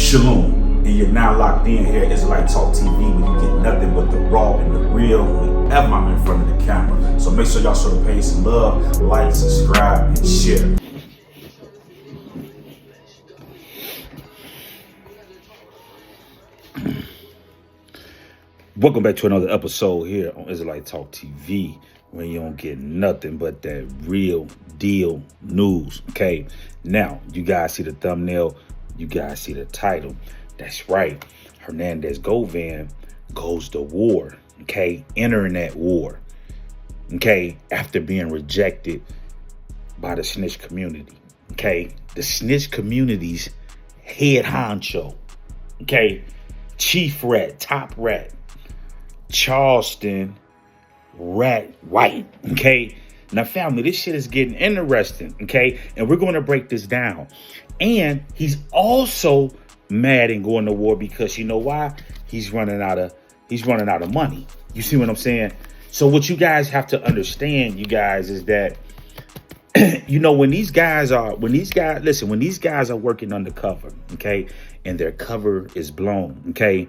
Shalom, and you're now locked in here at Israelite Talk TV, where you get nothing but the raw and the real whenever I'm in front of the camera. So make sure y'all show the page some love, like, subscribe, and share. Welcome back to another episode here on Israelite Talk TV, where you don't get nothing but that real deal news. Okay, now you guys see the thumbnail, you guys see the title. That's right, Hernandez Govan goes to war. Okay, internet war. Okay, after being rejected by the Snitch community. Okay, the Snitch community's head honcho. Okay, chief rat, top rat. Charleston Rat White. Okay, now family, this shit is getting interesting. Okay, and we're going to break this down. And he's also mad and going to war because you know why? He's running out of money. You see what I'm saying? So what you guys have to understand, you guys, is that you know, when these guys are working undercover, okay, and their cover is blown, okay,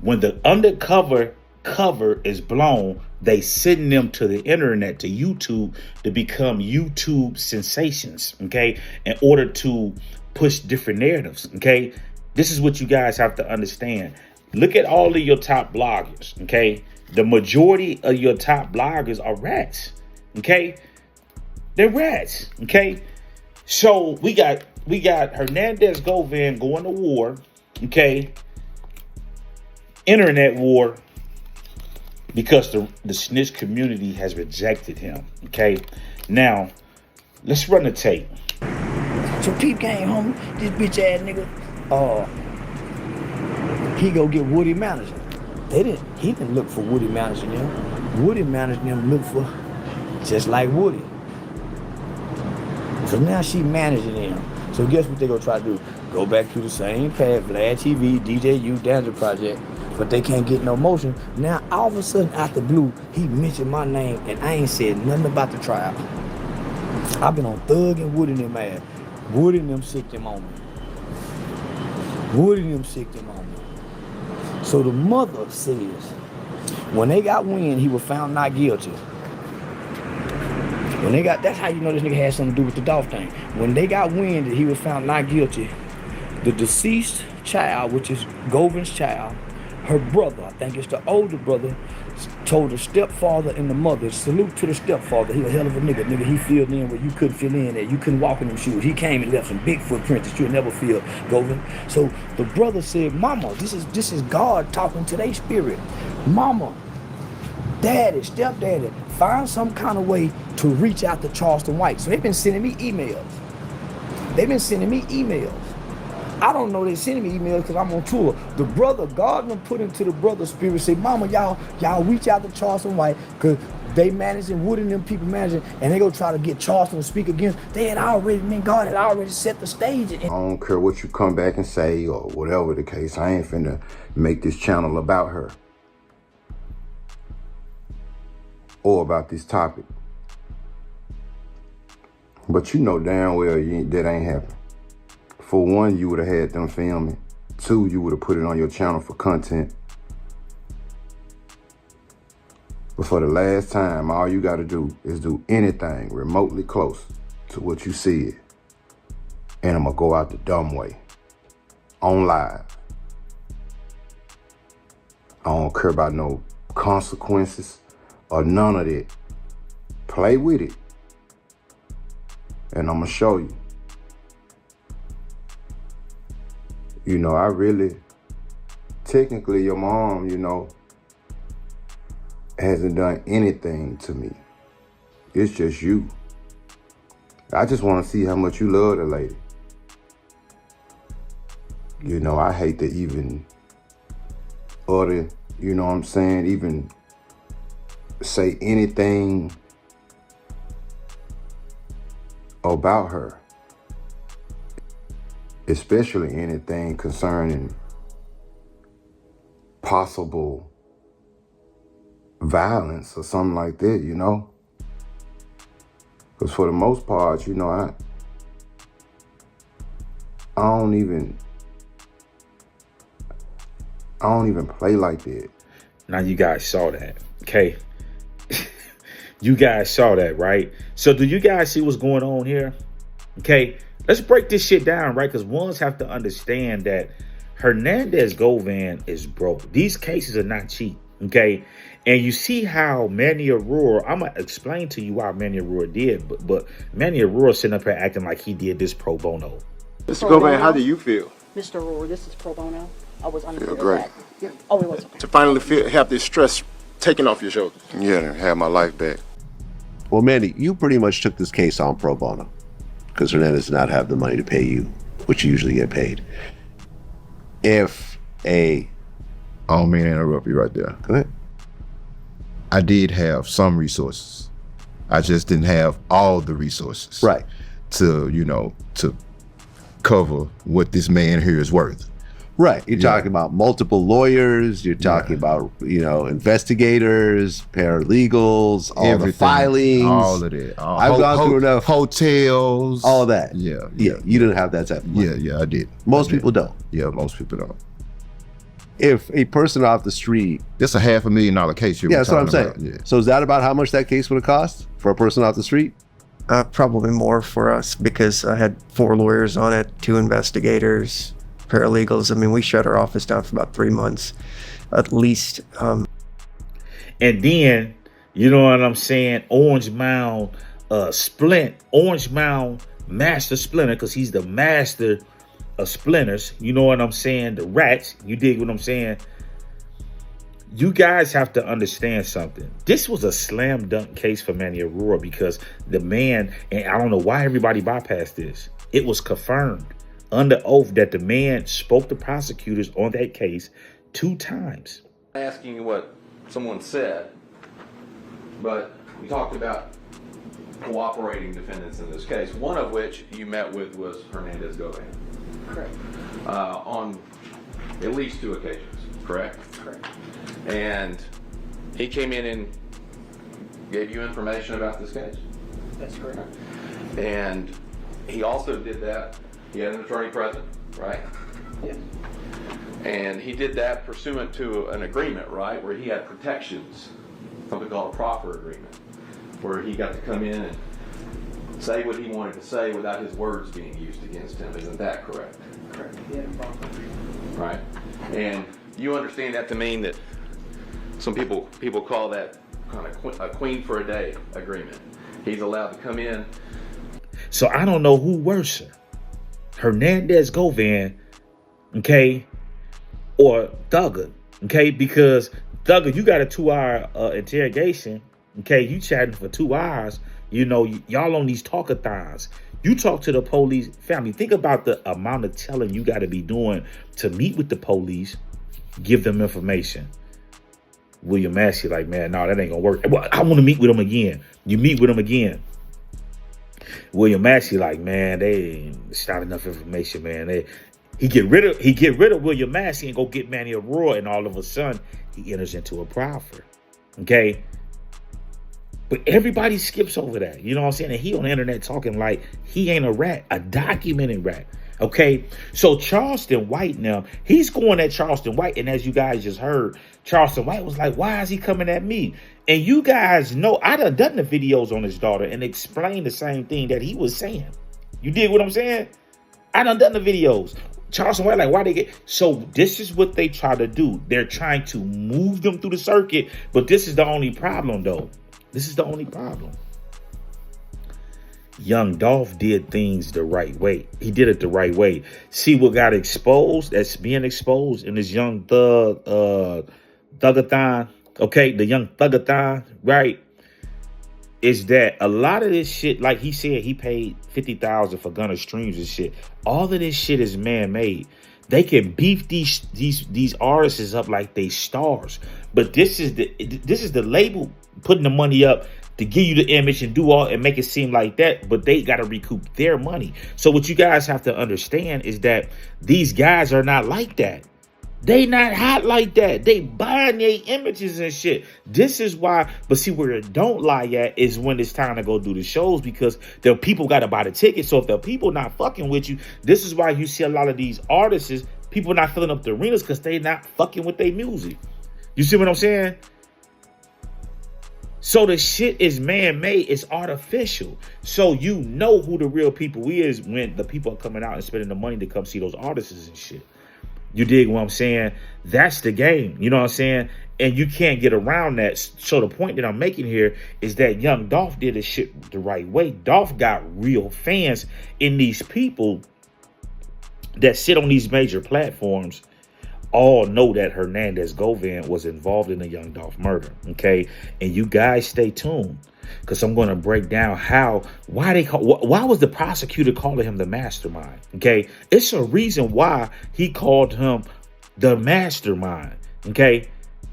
when the undercover cover is blown, they send them to the internet, to YouTube, to become YouTube sensations, okay, in order to push different narratives, okay. This is what you guys have to understand. Look at all of your top bloggers, okay. The majority of your top bloggers are rats, okay. They're rats, okay. So we got Hernandez Govan going to war, okay. Internet war, because the Snitch community has rejected him. Okay, now let's run the tape. So Peep came home, this bitch ass nigga, he go get Woody managing. He didn't look for Woody managing them. Woody managing them look for just like Woody. So now she managing him. So guess what they gonna try to do? Go back to the same path, Vlad TV, DJU, Danger Project, but they can't get no motion. Now all of a sudden out the blue, he mentioned my name and I ain't said nothing about the trial. I've been on Thug and Woody and them ass. Woody and them sick them on me. Woody and them sick them on me. So the mother says, when they got wind, he was found not guilty. That's how you know this nigga had something to do with the Dolph thing. When they got wind that he was found not guilty, the deceased child, which is Govan's child, her brother, I think it's the older brother, told the stepfather and the mother, salute to the stepfather, he a hell of a nigga. Nigga, he filled in where you couldn't fill in at. You couldn't walk in them shoes. He came and left some big footprints that you'll never feel, Govan. So the brother said, Mama, this is God talking to their spirit. Mama, Daddy, stepdaddy, find some kind of way to reach out to Charleston White. So they've been sending me emails. I don't know they sending me emails because I'm on tour. The brother, Gardner put into the brother's spirit, say, Mama, y'all reach out to Charleston White because they managing, Wood and them people managing, and they go try to get Charleston to speak against. God had already set the stage. I don't care what you come back and say or whatever the case. I ain't finna make this channel about her or about this topic. But you know damn well that ain't happened. For one, you would have had them filming. Two, you would have put it on your channel for content. But for the last time, all you got to do is do anything remotely close to what you said. And I'm going to go out the dumb way. On live. I don't care about no consequences or none of that. Play with it. And I'm going to show you. You know, technically your mom, you know, hasn't done anything to me. It's just you. I just want to see how much you love the lady. You know, I hate to even utter, you know what I'm saying, even say anything about her. Especially anything concerning possible violence or something like that, you know? Because for the most part, you know, I don't even I don't even play like that. Now you guys saw that, okay? You guys saw that, right? So do you guys see what's going on here? Okay, let's break this shit down, right? Because ones have to understand that Hernandez Govan is broke. These cases are not cheap, okay? And you see how Manny Aurora, I'm going to explain to you why Manny Aurora did, but Manny Aurora sitting up here acting like he did this pro bono. Mr. Govan, how do you feel? Mr. Aurora, this is pro bono. I was unclear. Feel great. Yeah. Oh, it was okay. To finally have this stress taken off your shoulders. Yeah, and have my life back. Well, Manny, you pretty much took this case on pro bono because Hernandez did not have the money to pay you, which you usually get paid. If a... I don't mean to interrupt you right there. Go ahead. I did have some resources. I just didn't have all the resources. Right. To cover what this man here is worth. Right. You're talking about multiple lawyers. You're talking about, investigators, paralegals, all everything, the filings. All of that. I've gone through enough. Hotels. All of that. Yeah. You didn't have that type of money. Yeah, I did. Most people don't. Yeah, most people don't. If a person off the street... That's a $500,000 case here. Yeah, that's what I'm saying. Yeah. So is that about how much that case would have cost for a person off the street? Probably more for us because I had 4 lawyers on it, 2 investigators, paralegals. I mean, we shut our office down for about 3 months, at least. And then, you know what I'm saying? Orange Mound Master Splinter, because he's the master of splinters. You know what I'm saying? The rats. You dig what I'm saying? You guys have to understand something. This was a slam dunk case for Manny Aurora because the man, and I don't know why everybody bypassed this. It was confirmed under oath that the man spoke to prosecutors on that case 2 times. Asking you what someone said, but we talked about cooperating defendants in this case, one of which you met with was Hernandez Govan. Correct. On at least 2 occasions, correct? Correct. And he came in and gave you information about this case? That's correct. And he also did that, he had an attorney present, right? Yes. And he did that pursuant to an agreement, right, where he had protections, something called a proffer agreement, where he got to come in and say what he wanted to say without his words being used against him. Isn't that correct? Correct. Yeah, proffer. Right. And you understand that to mean that some people call that kind of a queen for a day agreement. He's allowed to come in. So I don't know who worse, Hernandez Govan, okay, or Thugger, okay, because Thugger, you got a 2-hour interrogation, okay, you chatting for 2 hours, y'all on these talkathons. You talk to the police, family, think about the amount of telling you got to be doing to meet with the police, give them information. William Massey like, man, no, that ain't gonna work. Well, I want to meet with him again. You meet with him again. William Massey like, man, it's not enough information, man. He get rid of William Massey and go get Manny Aurora, and all of a sudden he enters into a proffer. Okay. But everybody skips over that. You know what I'm saying? And he on the internet talking like he ain't a rat, a documented rat. Okay, so Charleston White now, he's going at Charleston White. And as you guys just heard, Charleston White was like, why is he coming at me? And you guys know, I done the videos on his daughter and explained the same thing that he was saying. You dig what I'm saying? I done the videos. Charleston White, like, why they get... So this is what they try to do. They're trying to move them through the circuit. But this is the only problem, though. This is the only problem. Young Dolph did things the right way. He did it the right way. See what got exposed, that's being exposed in this young Thugathon, okay? The young Thugathon, right? Is that a lot of this shit, like he said, he paid $50,000 for Gunner Streams and shit. All of this shit is man-made. They can beef these artists up like they stars. But this is the label putting the money up to give you the image and do all and make it seem like that, but they got to recoup their money. So what you guys have to understand is that these guys are not like that. They not hot like that. They buying their images and shit. This is why, but see where it don't lie at is when it's time to go do the shows, because the people got to buy the tickets. So if the people not fucking with you, this is why you see a lot of these artists People not filling up the arenas because they not fucking with their music. You see what I'm saying? So the shit is man-made. It's artificial. So you know who the real people is when the people are coming out and spending the money to come see those artists and shit. You dig what I'm saying? That's the game. You know what I'm saying? And you can't get around that. So the point that I'm making here is that young Dolph did his shit the right way. Dolph got real fans in these people that sit on these major platforms. All know that Hernandez Govan was involved in the young Dolph murder. Okay. And you guys stay tuned, because I'm going to break down why was the prosecutor calling him the mastermind? Okay. It's a reason why he called him the mastermind. Okay.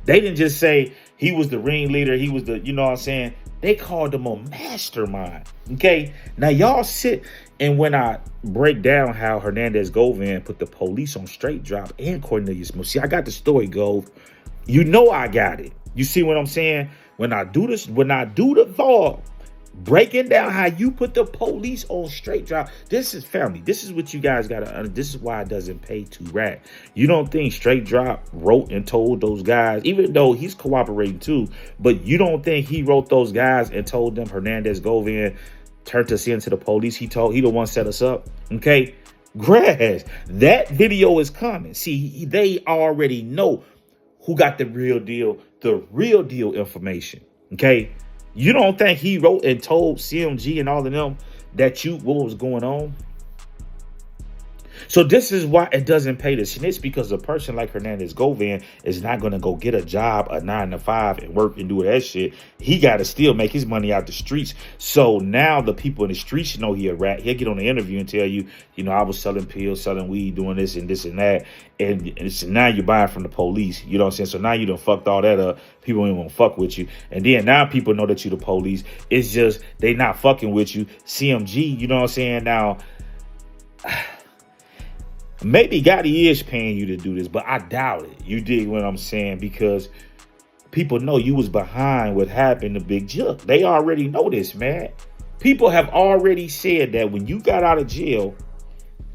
They didn't just say he was the ringleader. He was the, you know what I'm saying? They called him a mastermind. Okay. Now y'all sit, and when I break down how Hernandez Govan put the police on straight drop and Cornelius Smith, see, I got the story, Gove. You know I got it. You see what I'm saying? When I do this, when I do the vlog, breaking down how you put the police on straight drop. This is family. This is what you guys got to understand. This is why it doesn't pay to rat. You don't think straight drop wrote and told those guys, even though he's cooperating too, but you don't think he wrote those guys and told them Hernandez Govan turned us into the police. He the one set us up. Okay. Grass. That video is coming. See, they already know who got the real deal information. Okay. You don't think he wrote and told CMG and all of them that what was going on? So this is why it doesn't pay to snitch, because a person like Hernandez Govan is not going to go get a job, a 9 to 5, and work and do that shit. He got to still make his money out the streets. So now the people in the streets know he a rat. He'll get on the interview and tell you, I was selling pills, selling weed, doing this and that. And so now you're buying from the police. You know what I'm saying? So now you done fucked all that up. People ain't gonna fuck with you. And then now people know that you the police. It's just they not fucking with you. CMG, you know what I'm saying? Now, maybe Gotti is paying you to do this, but I doubt it. You dig what I'm saying? Because people know you was behind what happened to Big Juck. They already know this, man. People have already said that when you got out of jail,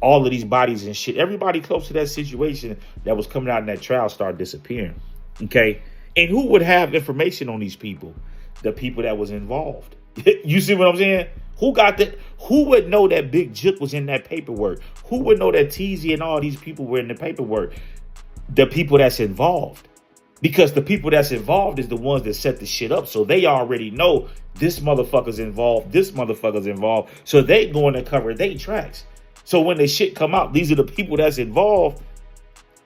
all of these bodies and shit, everybody close to that situation that was coming out in that trial started disappearing. Okay? And who would have information on these people? The people that was involved. You see what I'm saying? Who got that? Who would know that Big Juck was in that paperwork? Who would know that TZ and all these people were in the paperwork? The people that's involved. Because the people that's involved is the ones that set the shit up. So they already know this motherfucker's involved. This motherfucker's involved. So they going to cover their tracks. So when the shit come out, these are the people that's involved.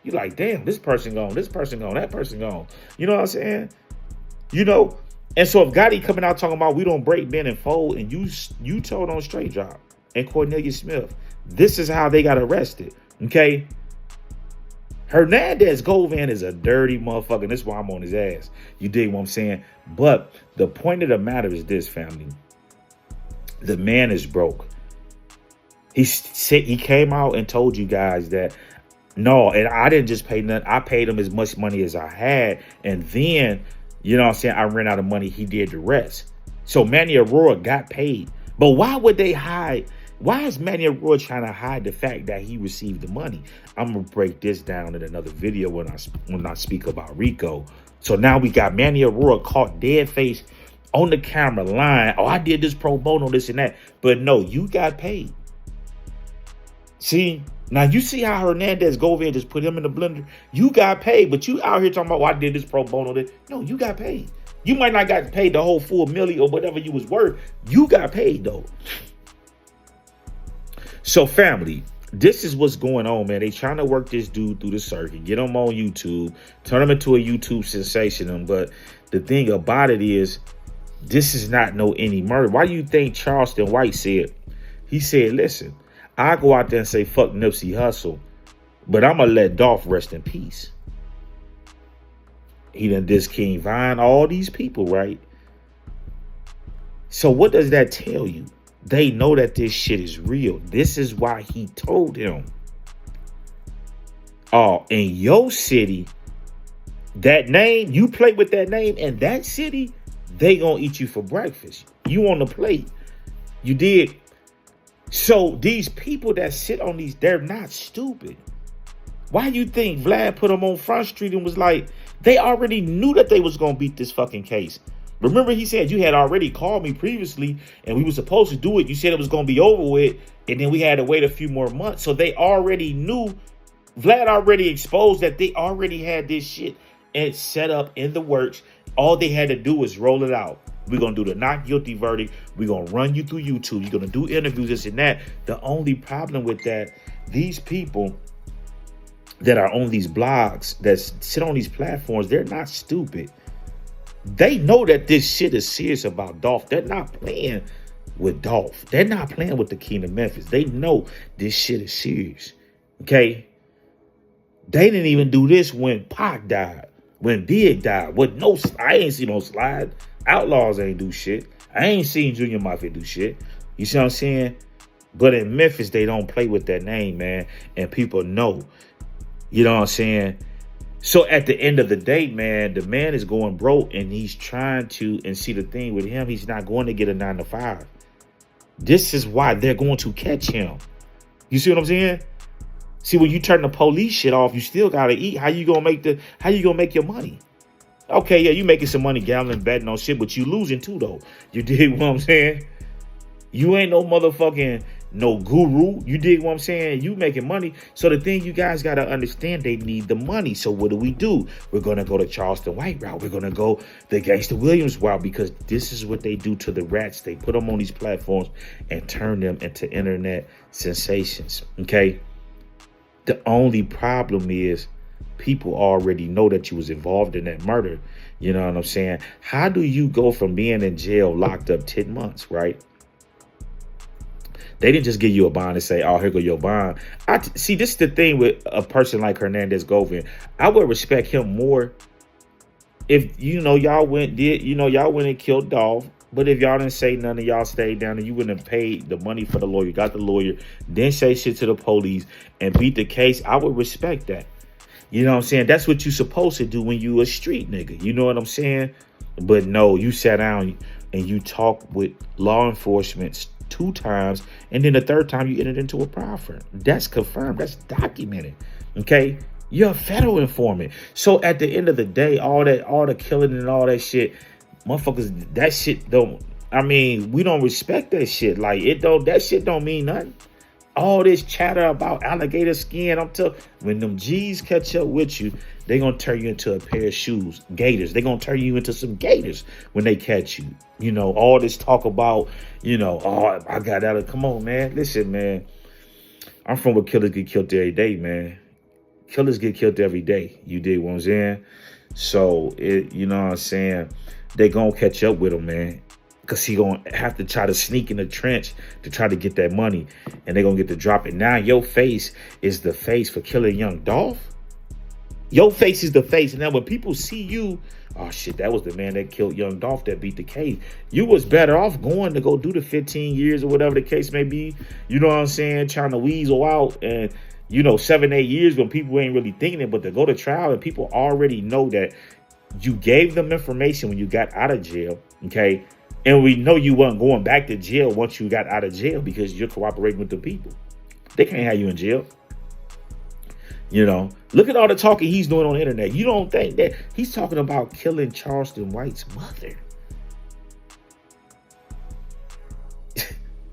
You're like, damn, this person gone, this person gone, that person gone. You know what I'm saying? And so if Gotti coming out talking about we don't break, bend, and fold, and you told on straight drop and Cornelius Smith, this is how they got arrested. Okay? Hernandez Govan is a dirty motherfucker. And this is why I'm on his ass. You dig what I'm saying? But the point of the matter is this, family. The man is broke. He came out and told you guys that, no, and I didn't just pay nothing. I paid him as much money as I had. And then, you know what I'm saying, I ran out of money. He did the rest. So Manny Aurora got paid. But why would they hide? Why is Manny Aurora trying to hide the fact that he received the money? I'm going to break this down in another video when I speak about Rico. So now we got Manny Aurora caught dead face on the camera lying. Oh, I did this pro bono, this and that. But no, you got paid. See, now you see how Hernandez Govan just put him in the blender. You got paid, but you out here talking about, I did this pro bono. No, you got paid. You might not got paid the whole full million or whatever you was worth. You got paid though. So family, this is what's going on, man. They trying to work this dude through the circuit, get him on YouTube, turn him into a YouTube sensation. But the thing about it is, this is not any murder. Why do you think Charleston White said? He said, listen, I go out there and say, fuck Nipsey Hussle, but I'm going to let Dolph rest in peace. He done diss King Vine, all these people, right? So what does that tell you? They know that this shit is real. This is why he told him. Oh, in your city, that name, you play with that name in that city, they gonna eat you for breakfast. You on the plate. You did. So these people that sit on these, they're not stupid. Why you think Vlad put him on Front Street and was like, they already knew that they was going to beat this fucking case. Remember, he said, you had already called me previously and we were supposed to do it. You said it was going to be over with. And then we had to wait a few more months. So they already knew. Vlad already exposed that they already had this shit and set up in the works. All they had to do was roll it out. We're going to do the not guilty verdict. We're going to run you through YouTube. You're going to do interviews, this and that. The only problem with that, these people that are on these blogs, that sit on these platforms, they're not stupid. They know that this shit is serious about Dolph. They're not playing with Dolph. They're not playing with the King of Memphis. They know this shit is serious. Okay? They didn't even do this when Pac died, when Big died. I ain't see no slide. Outlaws ain't do shit. I ain't seen Junior Mafia do shit. You see what I'm saying? But in Memphis, they don't play with that name, man. And people know. You know what I'm saying? So at the end of the day, man, the man is going broke and he's trying to, and see the thing with him, he's not going to get a 9 to 5. This is why they're going to catch him. You see what I'm saying? See, when you turn the police shit off, you still gotta eat. How you gonna make your money? Okay, yeah, you making some money gambling, betting on shit, but you losing too, though. You dig what I'm saying? You ain't no motherfucking no guru. You dig what I'm saying? You making money. So the thing you guys got to understand, they need the money. So what do? We're going to go the Charleston White route. We're going to go the Gangsta Williams route, because this is what they do to the rats. They put them on these platforms and turn them into internet sensations. Okay. The only problem is people already know that you was involved in that murder. You know what I'm saying? How do you go from being in jail, locked up 10 months, right? They didn't just give you a bond and say, oh, here go your bond. See, this is the thing with a person like Hernandez Govan. I would respect him more if, y'all went and killed Dolph. But if y'all didn't say nothing, y'all stayed down and you wouldn't have paid the money for the lawyer, got the lawyer, didn't say shit to the police and beat the case, I would respect that. You know what I'm saying? That's what you're supposed to do when you a street nigga. You know what I'm saying? But no, you sat down and you talked with law enforcement 2 times, and then the 3rd time you entered into a proffer. That's confirmed. That's documented. Okay? You're a federal informant. So at the end of the day, all the killing and all that shit, motherfuckers, that shit we don't respect that shit. Like, that shit don't mean nothing. All this chatter about alligator skin, when them G's catch up with you, they gonna turn you into a pair of shoes, gators. They gonna turn you into some gators when they catch you. All this talk about, oh, I got out of, come on, man. Listen, man, I'm from where killers get killed every day, man. Killers get killed every day. You dig what I'm saying? So, you know what I'm saying? They gonna catch up with him, man. Because he gonna have to try to sneak in the trench to try to get that money. And they gonna get to drop it. Now your face is the face for killing young Dolph. Your face is the face. And now when people see you, oh shit, that was the man that killed young Dolph that beat the case. You was better off going to go do the 15 years or whatever the case may be. You know what I'm saying? Trying to weasel out and, 7, 8 years when people ain't really thinking it. But to go to trial and people already know that you gave them information when you got out of jail. Okay. And we know you weren't going back to jail once you got out of jail because you're cooperating with the people. They can't have you in jail. Look at all the talking he's doing on the internet. You don't think that he's talking about killing Charleston White's mother?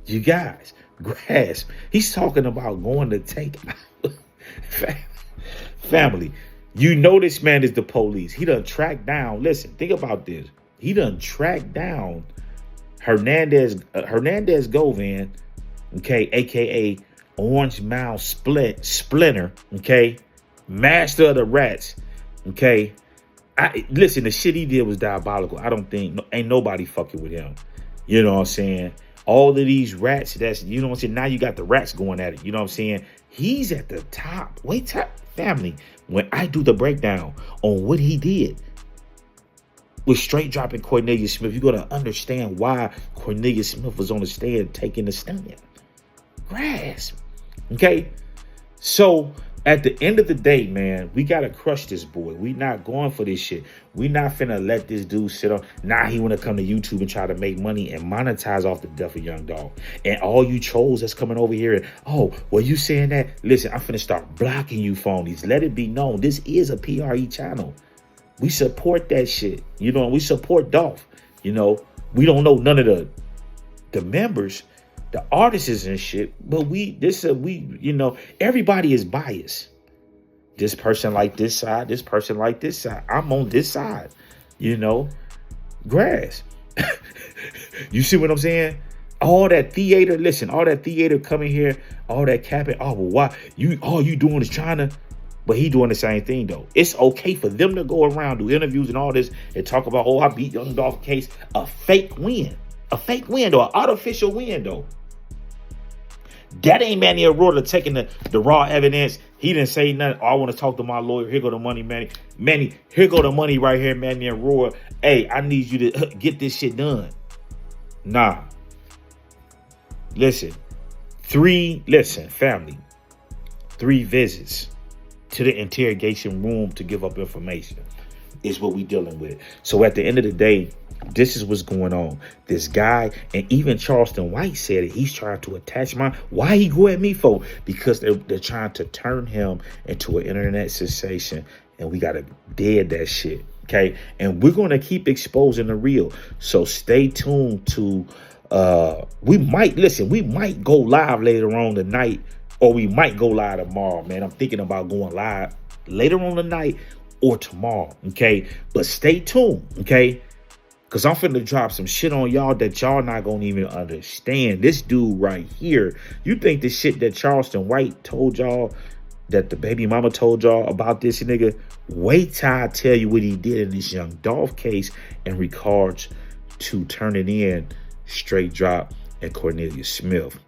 You guys, grasp. He's talking about going to take out family. This man is the police. He done tracked down. Listen, think about this. He done tracked down Hernandez Govan, okay, aka Orange Mound Splinter, okay, master of the rats, okay. Listen, the shit he did was diabolical. I don't think ain't nobody fucking with him. You know what I'm saying? All of these rats, that's, you know what I'm saying? Now you got the rats going at it. You know what I'm saying? He's at the top. Wait, family. When I do the breakdown on what he did with straight dropping Cornelius Smith, you're going to understand why Cornelius Smith was on the stand taking the stand. Grasp. Okay? So At the end of the day, man, we gotta crush this boy. We not going for this shit. We not finna let this dude sit on. Now he wanna come to YouTube and try to make money and monetize off the death of Young Dog. And all you trolls that's coming over here and, oh, well, you saying that? Listen, I'm finna start blocking you phonies. Let it be known, this is a PRE channel. We support that shit. You know, we support Dolph. You know, we don't know none of the members, the artists and shit, but you know, everybody is biased. This person like this side, this person like this side. I'm on this side, you know, grass. You see what I'm saying? All that theater, listen, all that theater coming here, all that capping. Oh, well, why all you doing is trying to, but he doing the same thing though. It's okay for them to go around, do interviews and all this and talk about, oh, I beat Young Dolph case, a fake win though, an artificial win though. That ain't Manny Aurora taking the raw evidence. He didn't say nothing. Oh, I want to talk to my lawyer. Here go the money, Manny. Manny, here go the money right here, Manny Aurora. Hey, I need you to get this shit done. Nah. Listen, family. 3 visits to the interrogation room to give up information is what we dealing with. So at the end of the day, this is what's going on. This guy, and even Charleston White said it, he's trying to attach mine. Why he go at me for? Because they're trying to turn him into an internet sensation, and we got to dead that shit, okay? And we're going to keep exposing the real. So stay tuned to, we might go live later on tonight, or we might go live tomorrow, man. I'm thinking about going live later on tonight or tomorrow, okay? But stay tuned, okay? Because I'm finna drop some shit on y'all that y'all not gonna even understand. This dude right here, you think the shit that Charleston White told y'all, that the baby mama told y'all about this nigga, wait till I tell you what he did in this Young Dolph case in regards to turning in Straight Drop and Cornelius Smith.